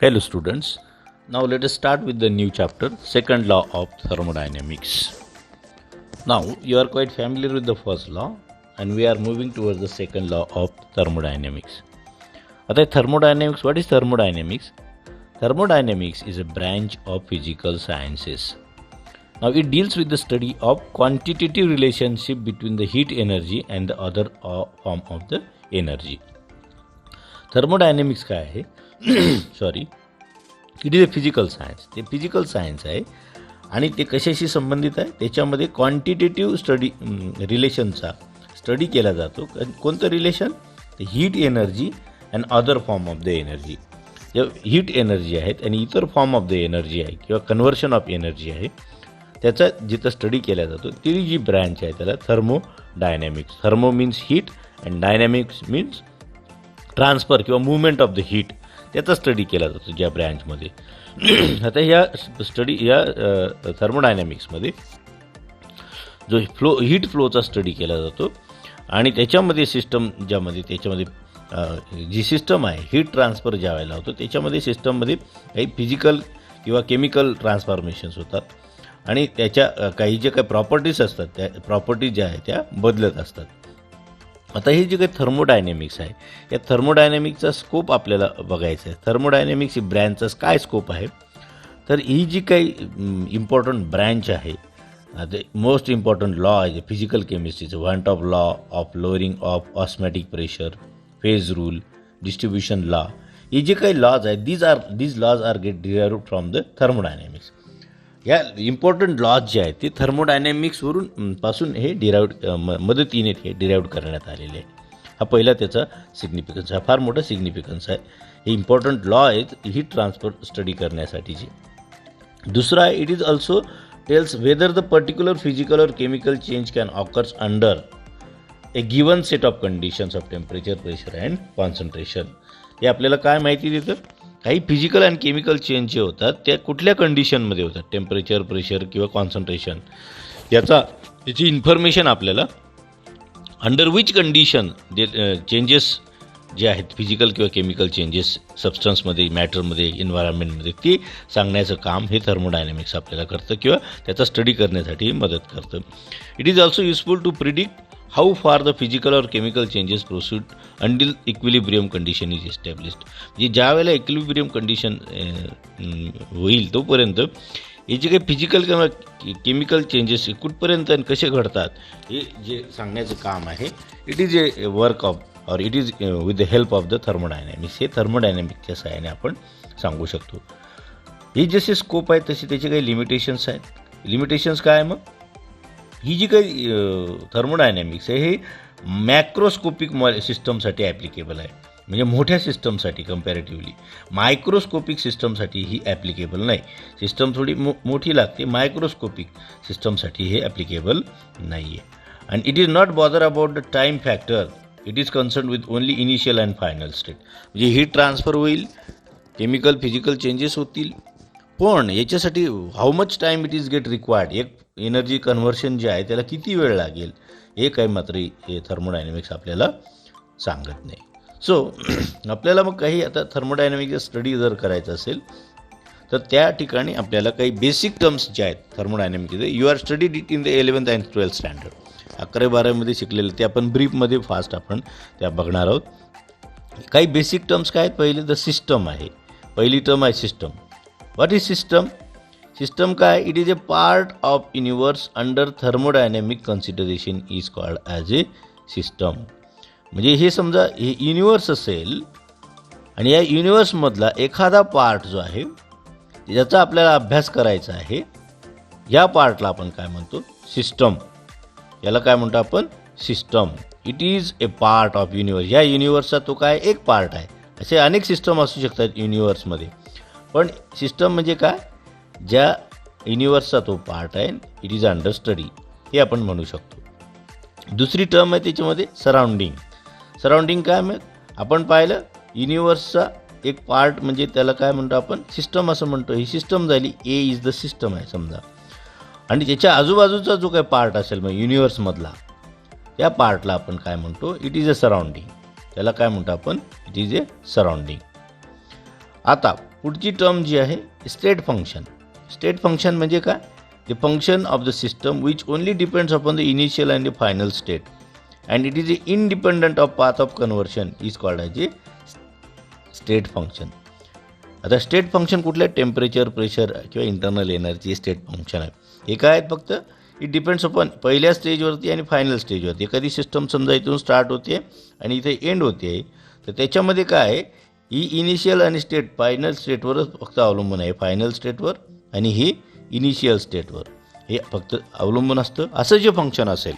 Hello students, now let us start with the new chapter, second law of thermodynamics. Now you are quite familiar with the first law and we are moving towards the second law of thermodynamics. आता thermodynamics, what is thermodynamics? Thermodynamics is a branch of physical sciences. Now it deals with the study of quantitative relationship between the heat energy and the other form of the energy. Thermodynamics काय आहे? Sorry, it is a physical science. ते physical science आहे आणि ते कशाशी संबंधित आहे? त्याच्यामध्ये क्वांटिटेटिव्ह रिलेशनचा स्टडी केला जातो. कोणतं relation? Heat energy and other form of the energy. जे हीट एनर्जी आहेत आणि इतर फॉर्म ऑफ द एनर्जी आहे किंवा कन्व्हर्शन ऑफ एनर्जी आहे त्याचा जिथं स्टडी केला जातो ती जी ब्रँच आहे त्याला thermodynamics. Thermo means heat and dynamics means transfer किंवा मूवमेंट ऑफ द हीट, त्याचा स्टडी केला जातो ज्या ब्रँचमध्ये. आता या थर्मोडायनॅमिक्समध्ये जो हीट फ्लोचा स्टडी केला जातो आणि त्याच्यामध्ये सिस्टम त्याच्यामध्ये जी सिस्टम आहे हीट ट्रान्सफर ज्या वेळेला होतो त्याच्यामध्ये सिस्टममध्ये काही फिजिकल किंवा केमिकल ट्रान्सफॉर्मेशन्स होतात आणि त्याच्या काही जे काही प्रॉपर्टीज असतात त्या प्रॉपर्टीज ज्या आहेत त्या बदलत असतात. आता हे जे काही थर्मोडायनॅमिक्स आहे या थर्मोडायनॅमिक्सचा स्कोप आपल्याला बघायचा आहे. थर्मोडायनॅमिक्स ही ब्रँचचा काय स्कोप आहे? तर ही जी काही इम्पॉर्टंट ब्रँच आहे, द मोस्ट इम्पॉर्टंट लॉ आहे फिजिकल केमिस्ट्रीचं, one of law of lowering of osmotic pressure, phase rule, distribution law, हे जे काही लॉज आहेत these laws are get derived from the thermodynamics. या इम्पॉर्टंट लॉज जे आहेत ते पासून हे मदतीने हे डिराइव्ड करण्यात आलेले आहे. हा पहिला त्याचा सिग्निफिकन्स आहे, फार मोठा सिग्निफिकन्स आहे. हे इम्पॉर्टंट लॉ आहेत हीट ट्रान्सफर स्टडी करण्यासाठीची. दुसरा आहे, it is also tells whether the particular physical और chemical change can occurs under a given set of conditions of temperature, pressure and concentration. हे आपल्याला काय माहिती देतं? काही फिजिकल अँड केमिकल चेंज जे होतात त्या कुठल्या कंडिशनमध्ये होतात, टेम्परेचर, प्रेशर किंवा कॉन्सन्ट्रेशन, याची इन्फॉर्मेशन आपल्याला अंडर विच कंडिशन चेंजेस जे आहेत फिजिकल किंवा केमिकल चेंजेस सबस्टन्समध्ये, मॅटरमध्ये, एन्व्हायरमेंटमध्ये ते सांगण्याचं काम हे थर्मोडायनॅमिक्स आपल्याला करतं किंवा त्याचा स्टडी करण्यासाठी मदत करतं. It is also useful to predict how far the physical और chemical changes proceed until equilibrium condition is established. म्हणजे ज्या वेळेला इक्विलिब्रियम कंडिशन होईल तोपर्यंत हे जे काही फिजिकल किंवा केमिकल चेंजेस कुठपर्यंत आणि कसे घडतात हे जे सांगण्याचं काम आहे, it is a work of और it is with the help of the thermodynamics. हे थर्मोडायनॅमिक्सच्या सहाय्याने आपण सांगू शकतो. हे जसे स्कोप आहेत तसे त्याचे काही लिमिटेशन्स आहेत. लिमिटेशन्स काय आहे? मग ही जी काही थर्मोडायनॅमिक्स आहे हे मॅक्रोस्कोपिक सिस्टमसाठी ॲप्लिकेबल आहे, म्हणजे मोठ्या सिस्टमसाठी कम्पॅरेटिव्हली. मायक्रोस्कोपिक सिस्टमसाठी ही ॲप्लिकेबल नाही. सिस्टम थोडी मोठी लागते, मायक्रोस्कोपिक सिस्टमसाठी हे ॲप्लिकेबल नाही आहे. And it is not bother about the time factor, it is concern with only initial and final state. म्हणजे हीट ट्रान्सफर होईल, केमिकल फिजिकल चेंजेस होतील, पण याच्यासाठी how much time it is get required, एक energy conversion जे आहे त्याला किती वेळ लागेल हे काही मात्र हे थर्मोडायनॅमिक्स आपल्याला सांगत नाही. सो आपल्याला मग काही आता थर्मोडायनॅमिक्सचा स्टडी जर करायचा असेल तर त्या ठिकाणी आपल्याला काही बेसिक टर्म्स ज्या आहेत थर्मोडायनॅमिक्सचे, you are studied it in the 11th and 12th standard, 11वी-12वीमध्ये शिकलेलं ते आपण ब्रीफमध्ये फास्ट आपण त्या बघणार आहोत. काही बेसिक टर्म्स काय आहेत? पहिले द सिस्टम आहे, पहिली टर्म आहे system. What is system? System काय? It is a part of universe under thermodynamic consideration is called as a system. म्हणजे हे समजा हे युनिवर्स असेल आणि या युनिवर्समधला एखादा पार्ट जो आहे ज्याचा आपल्याला अभ्यास करायचा आहे, या पार्टला आपण काय म्हणतो? सिस्टम. याला काय म्हणतो आपण? System. It is a part of universe. या युनिवर्सचा तो काय? एक पार्ट आहे. असे अनेक सिस्टम असू शकतात युनिवर्समध्ये, पण सिस्टम म्हणजे काय? ज्या युनिवर्सचा तो पार्ट आहे, इट इज अंडर स्टडी, हे आपण म्हणू शकतो. दुसरी टर्म आहे त्याच्यामध्ये सराउंडिंग. सराउंडिंग काय? मग आपण पाहिलं युनिवर्सचा एक पार्ट म्हणजे त्याला काय म्हणतो आपण? सिस्टम असं म्हणतो. ही सिस्टम झाली, ए इज द सिस्टम आहे समजा, आणि त्याच्या आजूबाजूचा जो काही पार्ट असेल मग युनिवर्समधला त्या पार्टला आपण काय म्हणतो? It is a surrounding. त्याला काय म्हणतो आपण? It is A surrounding. आता पुढची टर्म जी आहे स्टेट फंक्शन. स्टेट फंक्शन म्हणजे काय? The function of the system which only depends upon the initial and the final state and it is independent of path of conversion is called as A state function. आता state function कुठलं? Temperature, pressure किंवा internal energy state function आहे. हे काय आहेत? फक्त it depends upon पहिल्या स्टेजवरती आणि फायनल स्टेजवरती. एखादी सिस्टम समजा इथून स्टार्ट होते आणि इथे एंड होते, तर त्याच्यामध्ये काय आहे? ही इनिशियल आणि स्टेट फायनल स्टेटवरच फक्त अवलंबून आहे. फायनल स्टेटवर आणि ही इनिशियल स्टेटवर हे फक्त अवलंबून असतं. असं जे फंक्शन असेल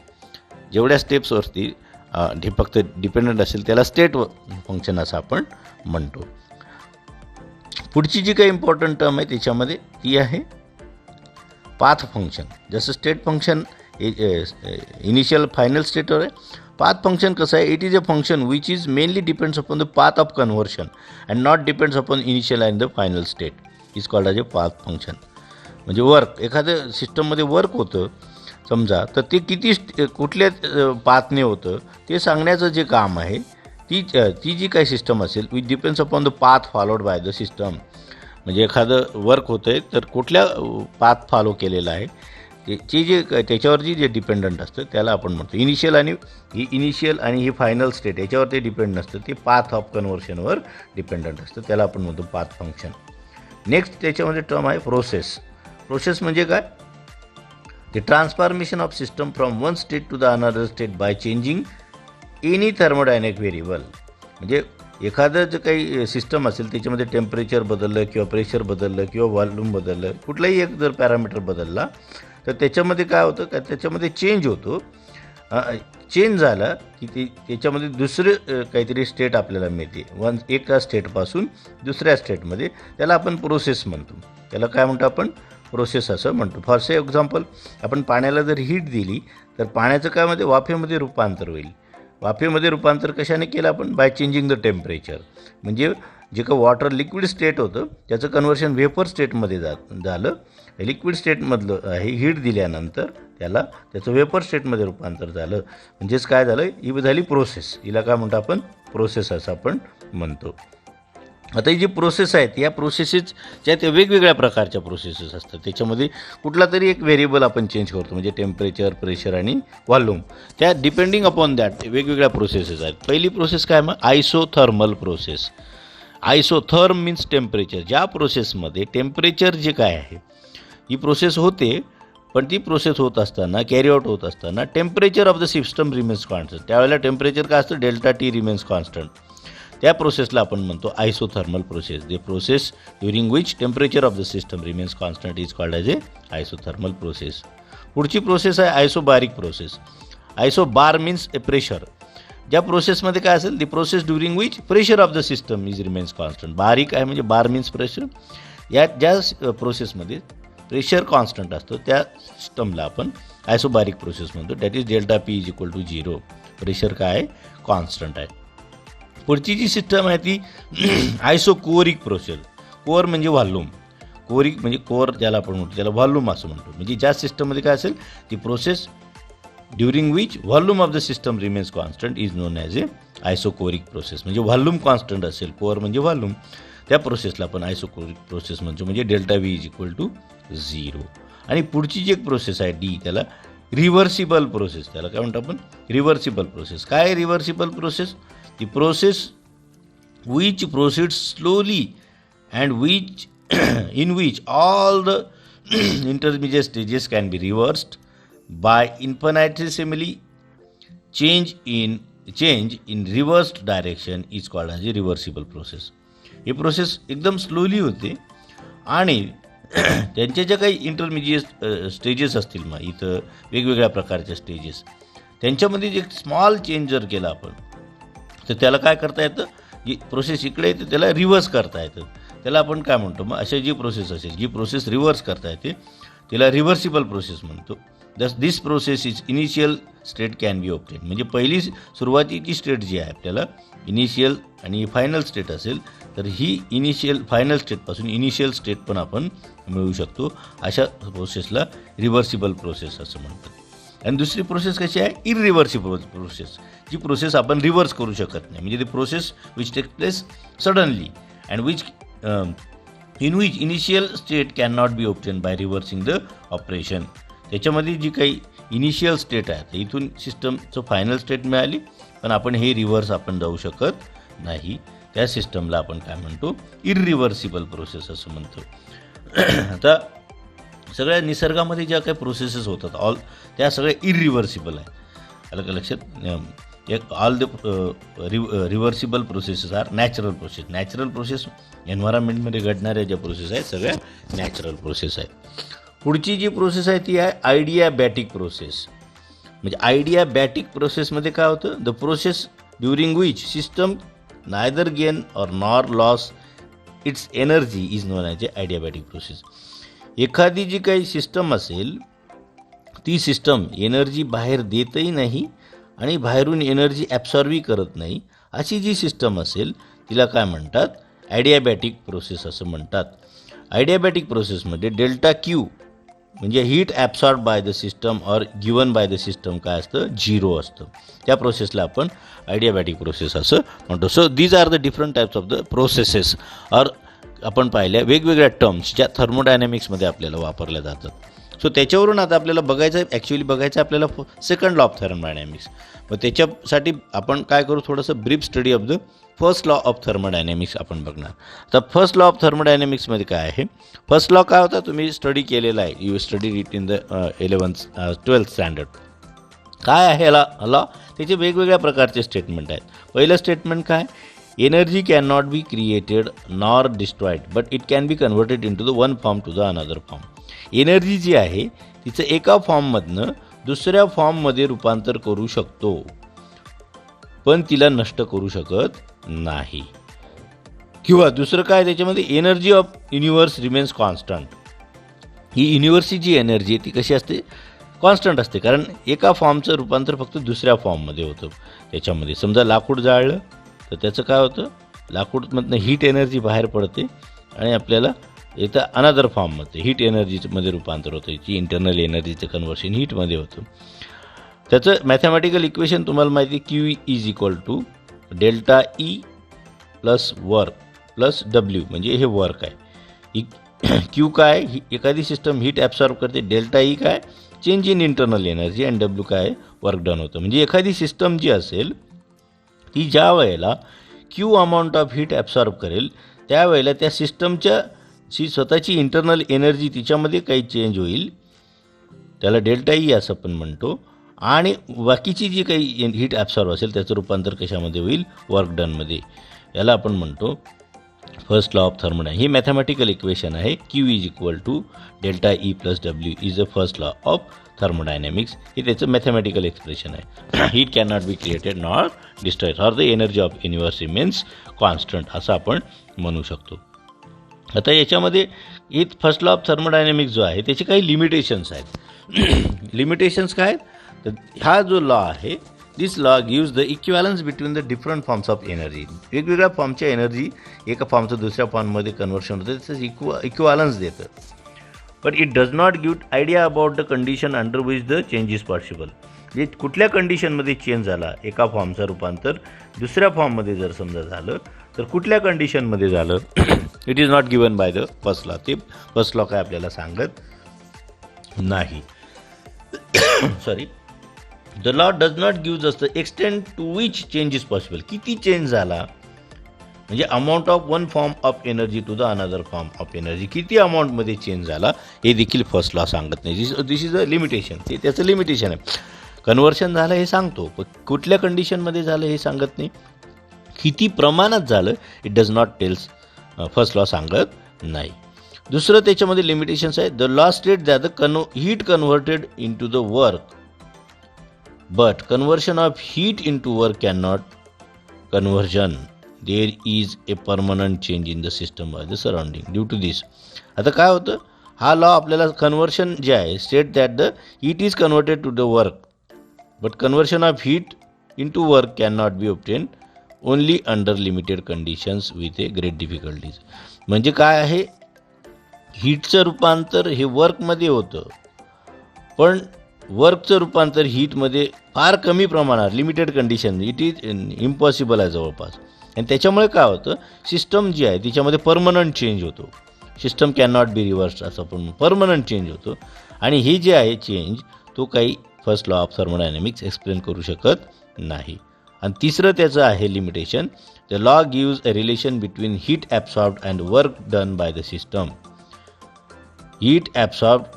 जेवढ्या स्टेप्सवरती हे फक्त डिपेंडंट असेल त्याला स्टेट फंक्शन असं आपण म्हणतो. पुढची जी काही इम्पॉर्टंट टर्म आहे त्याच्यामध्ये ती आहे पाथ फंक्शन. जसं स्टेट फंक्शन इनिशियल फायनल स्टेटवर आहे, पाथ फंक्शन कसं आहे? It is a function which is mainly depends upon the path of conversion and not depends upon initial and the final state is called as a path function. म्हणजे work एखाद्या सिस्टममध्ये work होतं समजा, तर ते किती कुठल्या पाथने होतं ते सांगण्याचं जे काम आहे, ती जी काही सिस्टम असेल which depends upon the path followed by the system. म्हणजे एखादं वर्क होतं आहे तर कुठल्या पाथ फॉलो केलेला आहे त्याची जे त्याच्यावरती जे डिपेंडंट असतं त्याला आपण म्हणतो इनिशियल आणि ही फायनल स्टेट याच्यावर ते डिपेंड नसतं, ते पाथ ऑफ कन्व्हर्शनवर डिपेंडंट असतं, त्याला आपण म्हणतो पाथ फंक्शन. नेक्स्ट त्याच्यामध्ये टर्म आहे प्रोसेस. प्रोसेस म्हणजे काय? The transformation of system from one state to the another state by changing any thermodynamic variable. म्हणजे एखादं जे काही सिस्टम असेल त्याच्यामध्ये टेम्परेचर बदललं किंवा प्रेशर बदललं किंवा व्हॉल्यूम बदललं, कुठलाही एक जर पॅरामीटर बदलला तर त्याच्यामध्ये काय होतं का त्याच्यामध्ये चेंज होतो. चेंज झाला की त्याच्यामध्ये दुसरं काहीतरी स्टेट आपल्याला मिळते. एका स्टेटपासून दुसऱ्या स्टेटमध्ये, त्याला आपण प्रोसेस म्हणतो. त्याला काय म्हणतो आपण? प्रोसेस असं म्हणतो. फॉर एक्झाम्पल आपण पाण्याला जर हीट दिली तर पाण्याचं काय मध्ये वाफेमध्ये रूपांतर होईल. वाफेमध्ये रूपांतर कशाने केलं आपण? By changing the temperature. म्हणजे जे काही वॉटर लिक्विड स्टेट होतं त्याचं कन्व्हर्शन वेपर स्टेटमध्ये झालं. लिक्विड स्टेटमधलं आहे हीट दिल्यानंतर त्याचं वेपर स्टेटमध्ये रूपांतर झालं. म्हणजेच काय झालं? ही झाली प्रोसेस. हिला काय म्हणतो आपण? प्रोसेस असं आपण म्हणतो. आता ही जी प्रोसेस आहेत या प्रोसेसेसच्या त्या वेगवेगळ्या प्रकारच्या प्रोसेसेस असतात. त्याच्यामध्ये कुठला तरी एक व्हेरिएबल आपण चेंज करतो, म्हणजे टेम्परेचर, प्रेशर आणि व्हॉल्यूम. त्या डिपेंडिंग अपॉन दॅट वेगवेगळ्या प्रोसेसेस आहेत. पहिली प्रोसेस काय? मग isothermal process. Isotherm means temperature. ज्या प्रोसेसमध्ये टेम्परेचर जे काय आहे ही प्रोसेस होते, पण ती प्रोसेस होत असताना कॅरी आउट होत असताना temperature of the system remains constant. त्यावेळेला टेम्परेचर काय असतं? Delta T remains constant. त्या प्रोसेसला आपण म्हणतो isothermal process. The process during which temperature of the system remains constant is called as A isothermal process. पुढची प्रोसेस आहे आयसोबारिक प्रोसेस. आयसोबार मीन्स ए pressure. ज्या प्रोसेसमध्ये काय असेल? The process during which pressure of the system is remains constant. बारीक आहे म्हणजे बार means pressure. ज्या प्रोसेसमध्ये प्रेशर कॉन्स्टंट असतं त्या सिस्टमला आपण आयसोबारिक प्रोसेस म्हणतो. That is delta P is equal to 0. Pressure काय आहे? कॉन्स्टंट आहे. पुढची जी सिस्टम आहे ती आयसोकोरिक प्रोसेस. कोअर म्हणजे व्हॉल्यूम. कोरिक म्हणजे कोअर ज्याला आपण म्हणतो त्याला व्हॉल्यूम असं म्हणतो. म्हणजे ज्या सिस्टममध्ये काय असेल ती process during which volume of the system remains constant is known as a isochoric process. म्हणजे व्हॉल्यूम कॉन्स्टंट असेल, कोअर म्हणजे व्हॉल्यूम, त्या प्रोसेसला आपण आयसोकोरिक प्रोसेस म्हणतो. म्हणजे delta V is equal to 0. आणि पुढची जी एक प्रोसेस आहे डी, त्याला रिव्हर्सिबल प्रोसेस. त्याला काय म्हणतो आपण? Reversible process. काय reversible process? The process which proceed slowly and in which all the intermediate stages can be reversed by infinitesimally change in reversed direction is called as a reversible process. He process एकदम slowly होते आणि त्यांच्या ज्या काही intermediate stages असतील, मग इथं वेगवेगळ्या प्रकारच्या स्टेजेस, त्यांच्यामध्ये जे स्मॉल चेंज जर केला आपण तर त्याला काय करता येतं? जी प्रोसेस इकडे येते त्याला रिव्हर्स करता येतं. त्याला आपण काय म्हणतो? मग अशा जी प्रोसेस असेल जी प्रोसेस रिव्हर्स करता येते तिला रिव्हर्सिबल प्रोसेस म्हणतो. This process is initial state can be obtain. म्हणजे पहिली सुरुवातीची स्टेट जी आहे आपल्याला इनिशियल आणि फायनल स्टेट असेल तर ही फायनल स्टेटपासून इनिशियल स्टेट पण आपण मिळवू शकतो. अशा प्रोसेसला रिव्हर्सिबल प्रोसेस असं म्हणतात. आणि दुसरी प्रोसेस कशी आहे? Irreversible process. जी प्रोसेस आपण रिव्हर्स करू शकत नाही. म्हणजे ती process which take place suddenly and which in which initial state can not be obtain by reversing the operation. त्याच्यामध्ये जी काही इनिशियल स्टेट आहे तर इथून सिस्टमचं फायनल स्टेट मिळाली, पण आपण हे रिव्हर्स आपण जाऊ शकत नाही. त्या सिस्टमला आपण काय म्हणतो, इररिव्हर्सिबल प्रोसेस असं म्हणतो. आता सगळ्या निसर्गामध्ये ज्या काही प्रोसेसेस होतात त्या सगळ्या इररिव्हर्सिबल आहे. आलं का लक्षात? All the reversible processes are natural process. Natural process एन्व्हायरमेंटमध्ये घडणाऱ्या ज्या प्रोसेस आहेत सगळ्या नॅचरल प्रोसेस आहेत. पुढची जी प्रोसेस आहे ती आहे आयडियाबॅटिक प्रोसेस. म्हणजे आयडियाबॅटिक प्रोसेसमध्ये काय होतं, the process during which system neither gain or nor loss its energy is known as a adiabatic process. एखादी जी काही सिस्टम असेल ती सिस्टम एनर्जी बाहेर देतही नाही आणि बाहेरून एनर्जी ॲब्सॉर्बही करत नाही, अशी जी सिस्टम असेल तिला काय म्हणतात, ॲडियाबॅटिक प्रोसेस असं म्हणतात. आयडियाबॅटिक प्रोसेसमध्ये डेल्टा क्यू म्हणजे heat absorb by the system or given by the system काय असतं, 0 असतं. त्या प्रोसेसला आपण आयडियाबॅटिक प्रोसेस असं म्हणतो. So these are the different types of the processes or आपण पाहिल्या वेगवेगळ्या टर्म्स ज्या थर्मोडायनॅमिक्समध्ये आपल्याला वापरल्या जातात. सो त्याच्यावरून आता आपल्याला बघायचं आपल्याला सेकंड लॉ ऑफ थर्मोडायनॅमिक्स. मग त्याच्यासाठी आपण काय करू, थोडंसं brief study of the first law of thermodynamics आपण बघणार. तर फर्स्ट लॉ ऑफ थर्मोडायनॅमिक्समध्ये काय आहे, फर्स्ट लॉ काय होता तुम्ही स्टडी केलेला आहे, you study it in the 12th standard. काय आहे लॉ, त्याचे वेगवेगळ्या प्रकारचे स्टेटमेंट आहेत. पहिलं स्टेटमेंट काय, energy can not be created nor destroyed but it can be converted in to the one form to the another form. Energy जी आहे तिचं एका फॉर्ममधनं दुसऱ्या फॉर्ममध्ये रूपांतर करू शकतो, पण तिला नष्ट करू शकत नाही. किंवा दुसरं काय, त्याच्यामध्ये energy of universe remains constant. ही युनिव्हर्सची जी एनर्जी आहे ती कशी असते, कॉन्स्टंट असते, कारण एका फॉर्मचं रूपांतर फक्त दुसऱ्या फॉर्ममध्ये होतं. त्याच्यामध्ये समजा लाकूड जाळलं तर त्याचं काय होतं, लाकूडमधनं हीट एनर्जी बाहेर पडते आणि आपल्याला इथं अनदर फॉर्ममध्ये हीट एनर्जीमध्ये रूपांतर होतं. याची इंटरनल एनर्जीचं कन्व्हर्शन हीटमध्ये होतं. त्याचं मॅथमॅटिकल इक्वेशन तुम्हाला माहिती आहे, Q is equal to delta E plus work plus W, म्हणजे हे वर्क आहे. क्यू काय, एखादी सिस्टम हीट ॲब्सॉर्ब करते, डेल्टा ई काय, चेंज इन इंटरनल एनर्जी, आणि डब्ल्यू काय, वर्क डन होतं. म्हणजे एखादी सिस्टम जी असेल ती ज्या वेळेला Q amount of heat absorb करेल त्यावेळेला त्या सिस्टमच्या स्वतःची इंटरनल एनर्जी तिच्यामध्ये काही चेंज होईल, त्याला डेल्टा ई असं आपण म्हणतो. आणि बाकीची जी काही हीट ॲब्सॉर्ब असेल त्याचं रूपांतर कशामध्ये होईल, वर्क डनमध्ये. याला आपण म्हणतो फर्स्ट लॉ ऑफ थर्मोडायनॅमिक्स. ही मॅथमॅटिकल इक्वेशन आहे. Q is equal to delta E plus W is a first law of thermodynamics. हे त्याचं मॅथमॅटिकल एक्सप्रेशन आहे. Heat can not be created nor destroyed or the energy of universe remains constant असं आपण म्हणू शकतो. आता याच्यामध्ये फर्स्ट लॉ ऑफ थर्मोडायनॅमिक्स जो आहे त्याचे काही लिमिटेशन्स आहेत. लिमिटेशन्स काय आहेत, तर हा जो लॉ आहे, this law gives the equivalence between the different forms of energy. वेगवेगळ्या फॉर्मच्या एनर्जी एका फॉर्मचं दुसऱ्या फॉर्ममध्ये कन्व्हर्शन होतं, त्याचं इक्विवॅलन्स देतं. But it does not give idea about the condition under which the change is possible. म्हणजे कुठल्या कंडिशनमध्ये चेंज झाला, एका फॉर्मचं रूपांतर दुसऱ्या फॉर्ममध्ये जर समजा झालं तर कुठल्या कंडिशनमध्ये झालं, it is not given by the first law. ते फर्स्ट लॉ काय आपल्याला सांगत नाही. Sorry, the law does not give us the extent to which change is possible. किती चेंज झाला म्हणजे amount of one form of energy to the another form of energy, किती अमाऊंटमध्ये चेंज झाला हे देखील फर्स्ट लॉ सांगत नाही. दिस इज अ लिमिटेशन. ते त्याचं लिमिटेशन आहे. कन्व्हर्शन झालं हे सांगतो, पण कुठल्या कंडिशनमध्ये झालं हे सांगत नाही. किती प्रमाणात झालं it does not tells, first law सांगत नाही. दुसरं त्याच्यामध्ये लिमिटेशन्स आहे. The law state that the heat converted in to the work but conversion of heat in to work can not conversion. There is a permanent change in the system by the surrounding due to this. आता काय होतं, हा law आपल्याला conversion जे आहे, state that the heat is converted to the work but conversion of heat in to work can not be obtain only under limited conditions with a great difficulties. म्हणजे काय आहे, हीटचं रूपांतर हे वर्कमध्ये होतं, पण वर्कचं रूपांतर हीटमध्ये फार कमी प्रमाणात, limited condition, it is impossible आहे जवळपास. आणि त्याच्यामुळे काय होतं, सिस्टम जी आहे तिच्यामध्ये परमनंट चेंज होतो. सिस्टम कॅन नॉट बी रिव्हर्स्ड असं पण परमनंट चेंज होतो. आणि ही जे आहे चेंज तो काही first law of thermodynamics explain करू शकत नाही. आणि तिसरं त्याचं आहे limitation, the law gives a relation between heat absorbed and work done by the system. Heat absorbed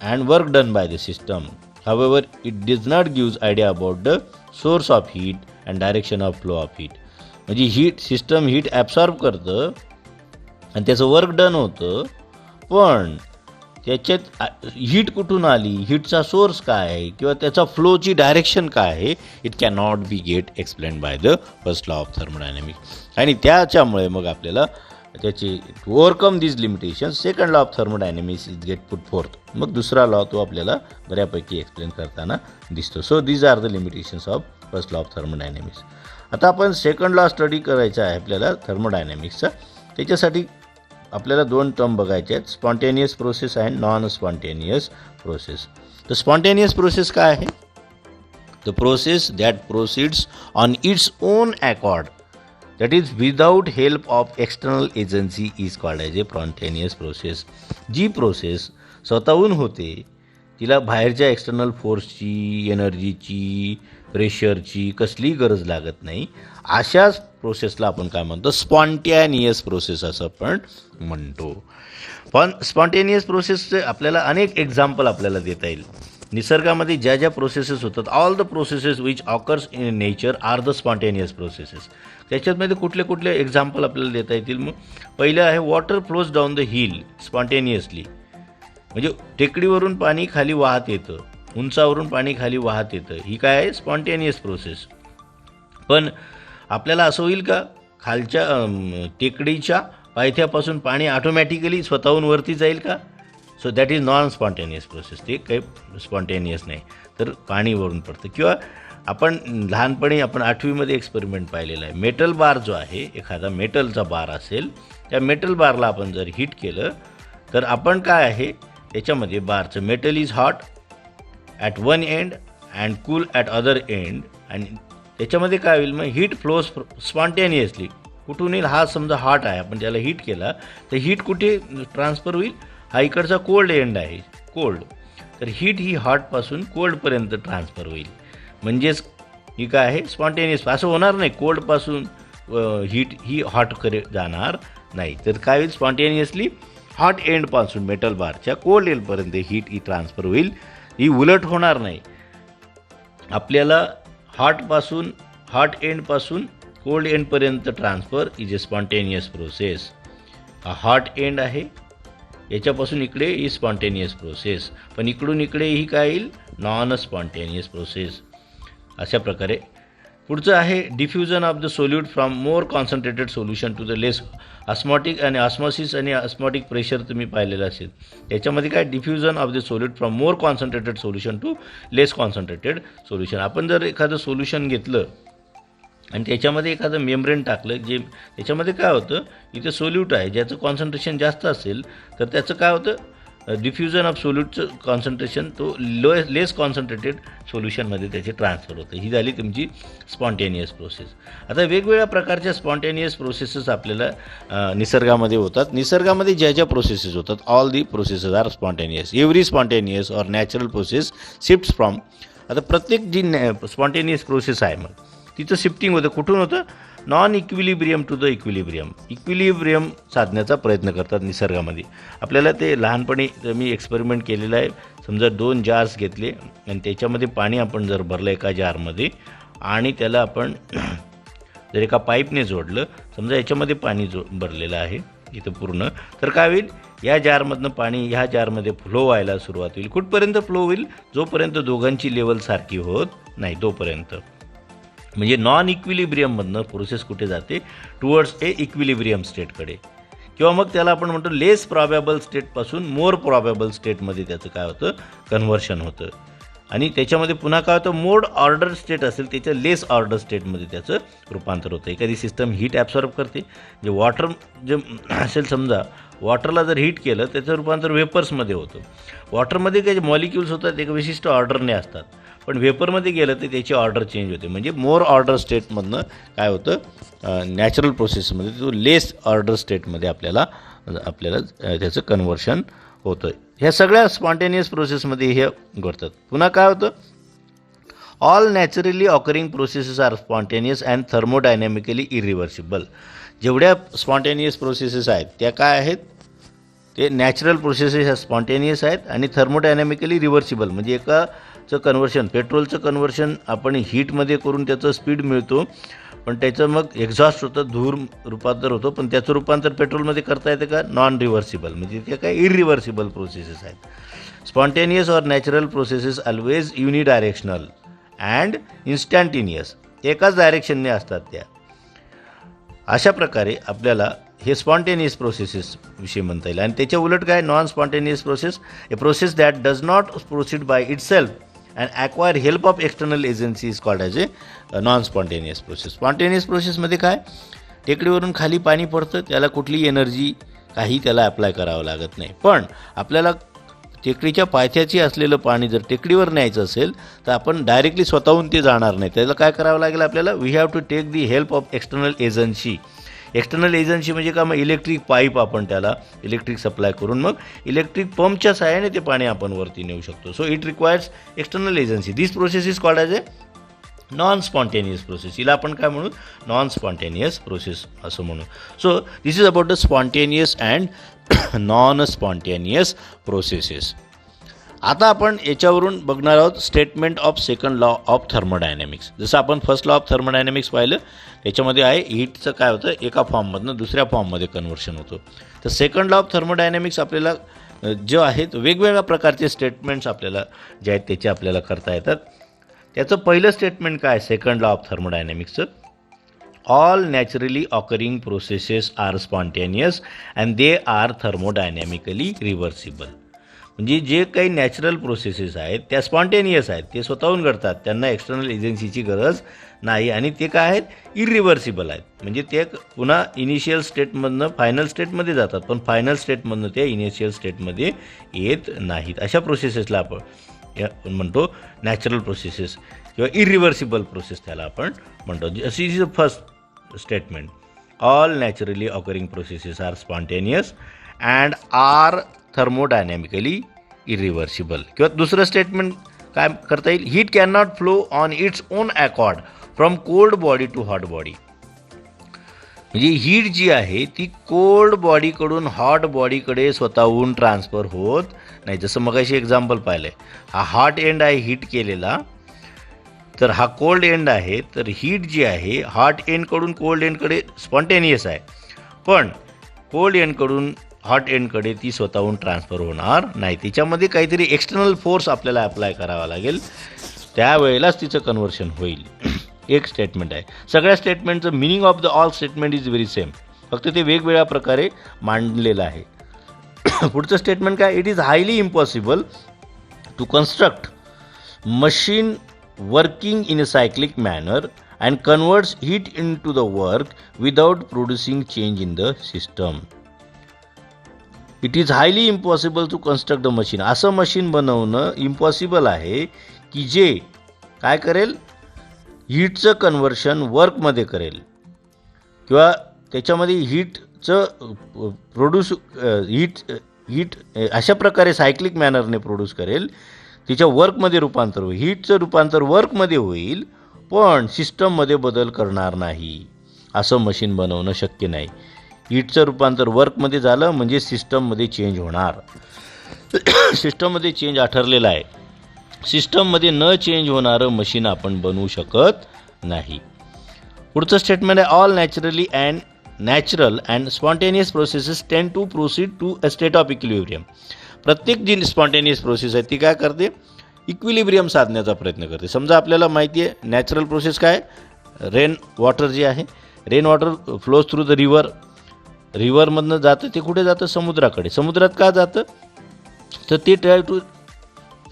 and work done by the system. However, it does not give idea about the source of heat and direction of flow of heat. म्हणजे heat system heat absorb करतं आणि त्याचं work done होतं, पण त्याच्यात heat कुठून आली, हीटचा source काय आहे किंवा त्याचा फ्लोची डायरेक्शन काय आहे, it can not be get explain by the first law of thermodynamics. आणि त्याच्यामुळे मग आपल्याला त्याची to overcome these limitations second law of thermodynamics is get put forth. मग दुसरा लॉ तो आपल्याला बऱ्यापैकी एक्सप्लेन करताना दिसतो. So these are the limitations of first law of thermodynamics. आता आपण सेकंड लॉ स्टडी करायचा आहे आपल्याला थर्मोडायनॅमिक्सचा. त्याच्यासाठी आपल्याला दोन टर्म बघायचे आहेत, spontaneous process and non spontaneous process. तर स्पॉन्टेनियस प्रोसेस काय आहे? The process that proceeds on its own accord, that is without help of external agency is called as a spontaneous process. जी प्रोसेस स्वतःहून होते, तिला बाहेरच्या एक्सटर्नल फोर्सची, एनर्जीची, प्रेशरची कसलीही गरज लागत नाही, अशाच प्रोसेसला आपण काय म्हणतो, स्पॉन्टेनियस प्रोसेस असं आपण म्हणतो. पण स्पॉन्टेनियस प्रोसेसचे आपल्याला अनेक एक्झाम्पल आपल्याला देता येईल. निसर्गामध्ये ज्या ज्या प्रोसेसेस होतात, all the processes which occurs in nature are the spontaneous processes. त्याच्यामध्ये कुठले कुठले एक्झाम्पल आपल्याला देता येतील? मग पहिलं आहे water flows down the hill spontaneously. म्हणजे टेकडीवरून पाणी खाली वाहत येतं, उंचावरून पाणी खाली वाहत येतं, ही काय आहे? Spontaneous process. पण आपल्याला असं होईल का खालच्या टेकडीच्या पायथ्यापासून पाणी ऑटोमॅटिकली स्वतःहून वरती जाईल का? So that is non spontaneous process. ते काही स्पॉन्टेनियस नाही, तर पाणी वरून पडतं. किंवा आपण लहानपणी आपण 8वीमध्ये एक्सपेरिमेंट पाहिलेला आहे. मेटल बार जो आहे, एखादा मेटलचा बार असेल, त्या मेटल बारला आपण जर हीट केलं तर आपण काय आहे त्याच्यामध्ये बारचं metal is hot at one end and cool at other end. आणि त्याच्यामध्ये काय होईल मग हीट फ्लोज स्पॉन्टेनियसली. कुठून येईल? हा समजा हॉट आहे, आपण त्याला हीट केला तर हीट कुठे ट्रान्सफर होईल? हा इकडचा कोल्ड एंड आहे, कोल्ड, तर हीट ही हॉटपासून कोल्डपर्यंत ट्रान्सफर होईल. म्हणजेच ही काय आहे? स्पॉन्टेनियस. असं होणार नाही कोल्डपासून हीट ही हॉटकडे जाणार नाही, तर काय होईल? स्पॉन्टेनियसली हॉट एंडपासून मेटल बारच्या कोल्ड एंडपर्यंत हीट ही ट्रान्सफर होईल. ही उलट होणार नाही. आपल्याला हॉट एंडपासून कोल्ड एंडपर्यंत transfer is a spontaneous process. हा हॉट एंड आहे, याच्यापासून इकडे ही स्पॉन्टेनियस प्रोसेस, पण इकडून इकडे ही काय येईल? Non spontaneous process. अशा प्रकारे पुढचं आहे diffusion of the solute from more concentrated solution to the less osmotic. आणि ऑस्मॉसिस आणि ऑस्मॉटिक प्रेशर तुम्ही पाहिलेलं असेल. याच्यामध्ये काय? Diffusion of the solute from more concentrated solution to less concentrated solution. आपण जर एखादं सोल्युशन घेतलं आणि त्याच्यामध्ये एखादं मेम्ब्रेन टाकलं, जे त्याच्यामध्ये काय होतं, इथे सोल्यूट आहे ज्याचं कॉन्सन्ट्रेशन जास्त असेल तर त्याचं काय होतं? डिफ्युजन ऑफ सोल्यूटचं कॉन्सन्ट्रेशन तो लेस कॉन्सन्ट्रेटेड सोल्युशनमध्ये त्याचे ट्रान्सफर होतं. ही झाली तुमची स्पॉन्टेनियस प्रोसेस. आता वेगवेगळ्या प्रकारच्या स्पॉन्टेनियस प्रोसेसेस आपल्याला निसर्गामध्ये होतात. निसर्गामध्ये ज्या ज्या प्रोसेसेस होतात, all the processes are spontaneous. Every spontaneous or natural process shifts from. आता प्रत्येक जी स्पॉन्टेनियस प्रोसेस आहे मग तिचं शिफ्टिंग होतं. कुठून होतं? Non equilibrium to the equilibrium. Equilibrium साधण्याचा प्रयत्न करतात निसर्गामध्ये. आपल्याला ते लहानपणी मी एक्सपेरिमेंट केलेलं आहे. समजा 2 जार्स घेतले आणि त्याच्यामध्ये पाणी आपण जर भरलं एका जारमध्ये आणि त्याला आपण जर एका पाईपने जोडलं, समजा याच्यामध्ये पाणी भरलेलं आहे इथं पूर्ण, तर काय होईल? या जारमधनं पाणी ह्या जारमध्ये फ्लो व्हायला सुरुवात होईल. कुठपर्यंत फ्लो होईल? जोपर्यंत दोघांची लेवल सारखी होत नाही तोपर्यंत. म्हणजे नॉन इक्विलिब्रियममधनं प्रोसेस कुठे जाते? टुवर्ड्स ए इक्विलिब्रियम स्टेटकडे. किंवा मग त्याला आपण म्हणतो लेस प्रॉबॅबल स्टेटपासून मोर प्रॉबॅबल स्टेटमध्ये त्याचं काय होतं? कन्व्हर्शन होतं. आणि त्याच्यामध्ये पुन्हा काय होतं? मोर ऑर्डर स्टेट असेल त्याच्या लेस ऑर्डर स्टेटमध्ये त्याचं रूपांतर होतं. एखादी सिस्टम हीट ॲब्सॉर्ब करते. जे वॉटर जे असेल, समजा वॉटरला जर हीट केलं त्याचं रूपांतर वेपर्समध्ये होतं. वॉटरमध्ये काही मॉलिक्युल्स होतात एका विशिष्ट ऑर्डरने असतात, पण वेपरमध्ये गेलं तर त्याची ऑर्डर चेंज होते. म्हणजे मोर ऑर्डर स्टेटमधनं काय होतं? नॅचरल प्रोसेसमध्ये तो लेस ऑर्डर स्टेटमध्ये आपल्याला आपल्याला त्याचं कन्व्हर्शन होतं. ह्या सगळ्या स्पॉन्टेनियस प्रोसेसमध्ये हे घडतात. पुन्हा काय होतं, all naturally occurring processes are spontaneous and thermodynamically irreversible. जेवढ्या स्पॉन्टेनियस प्रोसेसेस आहेत त्या काय आहेत, ते नॅचरल प्रोसेसेस ह्या स्पॉन्टेनियस आहेत आणि थर्मोडायनॅमिकली रिव्हर्सिबल. म्हणजे एकाचं कन्व्हर्शन, पेट्रोलचं कन्व्हर्शन आपण हीटमध्ये करून त्याचं स्पीड मिळतो, पण त्याचं मग एक्झॉस्ट होतं, धूर रूपांतर होतं, पण त्याचं रूपांतर पेट्रोलमध्ये करता येतं का, नॉन रिव्हर्सिबल. म्हणजे ते काय इरिव्हर्सिबल प्रोसेसेस आहेत. Spontaneous or natural processes always unidirectional and instantaneous, एकाच डायरेक्शनने असतात त्या. अशा प्रकारे आपल्याला हे स्पॉन्टेनियस प्रोसेसेस विषयी म्हणता येईल. आणि त्याच्या उलट काय, non spontaneous process, a process that does not proceed by itself and acquire help of external agency is called as a non spontaneous process. Spontaneous प्रोसेसमध्ये काय, टेकडीवरून खाली पाणी पडतं, त्याला कुठली एनर्जी काही त्याला अप्लाय करावं लागत नाही. पण आपल्याला टेकडीच्या पायथ्याची असलेलं पाणी जर टेकडीवर न्यायचं असेल तर आपण डायरेक्टली स्वतःहून ते जाणार नाही, त्याला काय करावं लागेल आपल्याला, we have to take the help of external agency. External agency म्हणजे का, मग इलेक्ट्रिक पाईप आपण त्याला इलेक्ट्रिक सप्लाय करून मग इलेक्ट्रिक पंपच्या सहाय्याने ते पाणी आपण वरती नेऊ शकतो. So it requires external agency. This process is called as a non spontaneous process. हिला आपण काय म्हणू, नॉन स्पॉन्टेनियस प्रोसेस असं म्हणू. So this is about the spontaneous and non spontaneous processes. आता आपण याच्यावरून बघणार आहोत statement of second law of thermodynamics. जसं आपण फर्स्ट लॉ ऑफ थर्मोडायनॅमिक्स पाहिलं, त्याच्यामध्ये आहे हीटचं काय होतं, एका फॉर्ममधनं दुसऱ्या फॉर्ममध्ये कन्व्हर्शन होतं. तर सेकंड लॉ ऑफ थर्मोडायनॅमिक्स आपल्याला जे आहेत वेगवेगळ्या प्रकारचे स्टेटमेंट्स आपल्याला जे आहेत त्याचे आपल्याला करता येतात. त्याचं पहिलं स्टेटमेंट काय, सेकंड लॉ ऑफ थर्मोडायनॅमिक्सचं, all naturally occurring processes are spontaneous and they are thermodynamically reversible. म्हणजे जे काही नॅचरल प्रोसेसेस आहेत त्या स्पॉन्टेनियस आहेत, ते स्वतःहून घडतात, त्यांना एक्सटर्नल एजन्सीची गरज नाही आणि ते काय आहेत, इरिव्हर्सिबल आहेत. म्हणजे ते पुन्हा इनिशियल स्टेटमधनं फायनल स्टेटमध्ये जातात, पण फायनल स्टेटमधनं ते इनिशियल स्टेटमध्ये येत नाहीत. अशा प्रोसेसेसला आपण म्हणतो नॅचरल प्रोसेसेस किंवा इरिव्हर्सिबल प्रोसेस त्याला आपण म्हणतो. अशी is the first statement, all naturally occurring processes are spontaneous and are thermodynamically irreversible. किंवा दुसरं स्टेटमेंट काय करता येईल, heat can not flow on its own accord from cold body to hot body. म्हणजे हीट जी आहे ती कोल्ड बॉडीकडून हॉट बॉडीकडे स्वतःहून ट्रान्सफर होत नाही. जसं मगाशी एक्झाम्पल पाहिलं आहे, हा हॉट एंड आहे हीट केलेला, तर हा कोल्ड एंड आहे. तर हीट जी आहे हॉट एंडकडून कोल्ड एंडकडे स्पॉन्टेनियस आहे, पण कोल्ड एंडकडून हॉट एंडकडे ती स्वतःहून ट्रान्सफर होणार नाही. तिच्यामध्ये काहीतरी एक्सटर्नल फोर्स आपल्याला अप्लाय करावा लागेल, त्यावेळेलाच तिचं कन्व्हर्शन होईल. एक स्टेटमेंट आहे. सगळ्या स्टेटमेंटचं meaning of the all statement is very same, फक्त ते वेगवेगळ्या प्रकारे मांडलेलं आहे. पुढचं स्टेटमेंट काय, it is highly impossible to construct machine working in a cyclic manner and converts heat in to the work without producing change in the system. It is highly impossible to construct the machine. असं machine बनवणं impossible आहे की जे काय करेल, हीटचं conversion वर्कमध्ये करेल किंवा त्याच्यामध्ये हीटचं हीट अशा प्रकारे सायक्लिक मॅनरने प्रोड्यूस करेल, तिच्या वर्कमध्ये रूपांतर होईल. हीटचं रूपांतर वर्कमध्ये होईल, पण सिस्टममध्ये बदल करणार नाही. असं मशीन बनवणं शक्य नाही. हीटचं रूपांतर वर्कमध्ये झालं म्हणजे सिस्टममध्ये चेंज होणार. सिस्टममध्ये चेंज ठरलेला आहे. सिस्टममध्ये न चेंज होणारं मशीन आपण बनवू शकत नाही. पुढचं स्टेटमेंट आहे, all natural and spontaneous processes tend to proceed to a state of equilibrium. प्रत्येक जी स्पॉन्टेनियस प्रोसेस आहे ती काय करते, इक्विलिब्रियम साधण्याचा प्रयत्न करते. समजा आपल्याला माहिती आहे नॅचरल प्रोसेस काय, रेन वॉटर जे आहे, rain water flows through the river, रिव्हरमधनं जातं ते कुठे जातं, समुद्राकडे. समुद्रात का जातं, तर ते ट्राय टू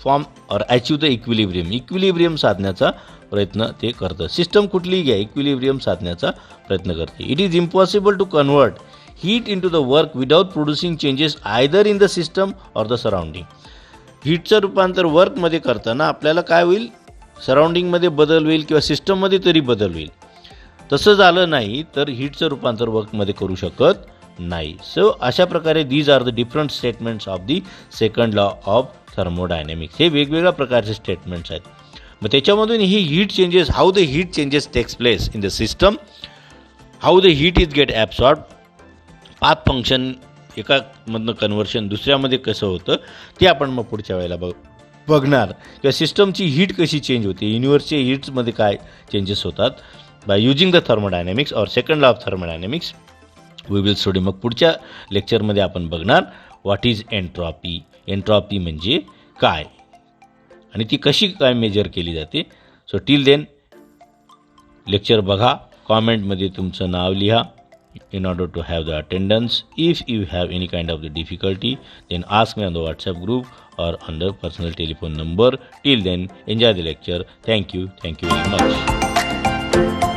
फॉर्म और अचीव द इक्विलिब्रियम, इक्विलिब्रियम साधण्याचा प्रयत्न ते करतं. सिस्टम कुठलीही घ्या, इक्विलिब्रियम साधण्याचा प्रयत्न करते. It is impossible to convert heat in to the work without producing changes either in the system or the surrounding. हीटचं रूपांतर वर्कमध्ये करताना आपल्याला काय होईल, सराउंडिंगमध्ये बदल होईल किंवा सिस्टममध्ये तरी बदल होईल. तसं झालं नाही तर हीटचं रूपांतर वर्कमध्ये करू शकत नाही. सो अशा प्रकारे these are the different statements of the second law of thermodynamics. हे वेगवेगळ्या प्रकारचे स्टेटमेंट्स आहेत. मग त्याच्यामधून ही heat changes, how the heat changes takes place in the system, how the heat is get absorb, path function एकामधनं conversion दुसऱ्यामध्ये कसं होतं ते आपण मग पुढच्या वेळेला बघणार. किंवा सिस्टमची हीट कशी चेंज होते, युनिव्हर्सच्या हीट्समध्ये काय चेंजेस होतात by using the thermodynamics or second law of thermodynamics we will study. मग पुढच्या लेक्चरमध्ये आपण बघणार व्हॉट इज एन्ट्रॉपी, एन्ट्रॉपी म्हणजे काय आणि ती कशी काय मेजर केली जाते. सो टिल देन लेक्चर बघा, कॉमेंटमध्ये तुमचं नाव लिहा in order to have the attendance. If you have any kind of the difficulty, then ask me on the WhatsApp group or on the personal telephone number. Till then, enjoy the lecture. Thank you very much.